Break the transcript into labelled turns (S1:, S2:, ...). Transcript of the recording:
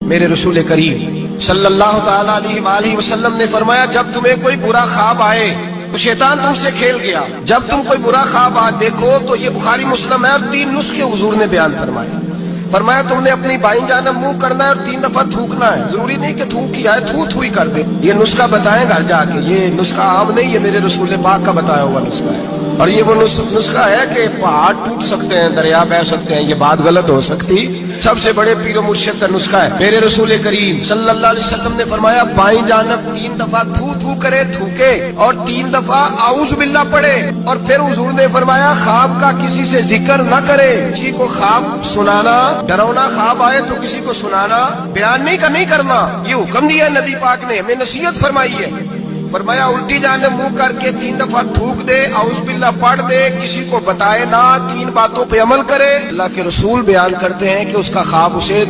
S1: मेरे रसूल करीम सल्लल्लाहु ताला अलैहि वसल्लम ने फरमाया, जब तुम्हें कोई बुरा ख्वाब आए तो शैतान तुमसे खेल गया। जब तुम कोई बुरा ख्वाब देखो तो ये बुखारी मुस्लिम है और 3 नुस्खे हुजूर ने बयान फरमाए। फरमाया तुमने अपनी बाईं जानब मुंह करना है और 3 दफा थूकना है। जरूरी नहीं कि थूक किया है, थू ही कर दे। ये नुस्खा बताएं घर जाके। ये नुस्खा आम नहीं, ये मेरे रसूल पाक का बताया हुआ नुस्खा है। और ये वो नुस्खा है कि पहाड़ टूट सकते हैं, दरिया बह सकते हैं, ये बात गलत हो सकती। सबसे बड़े पीर मुर्शिद का नुस्खा है। मेरे रसूल करीम सल्लल्लाहु अलैहि वसल्लम ने फरमाया, बाईं जानब 3 दफा थू करे, थूके, और 3 दफा आऊज़ बिल्लाह पढ़े। और फिर हुजूर ने फरमाया, ख्वाब का किसी से जिक्र न करे। किसी को ख्वाब सुनाना, डरावना ख्वाब आए तो किसी को सुनाना, बयान नहीं करना। ये हुक्म दिया नबी पाक ने, हमें नसीहत फरमाई है। फरमाया उल्टी जानब मुंह करके 3 दफा थूक दे, आऊज़ बिल्लाह पढ़ दे, किसी को बताए ना, 3 बातों पे अमल करे। अल्लाह के रसूल बयान करते हैं कि उसका ख्वाब उसे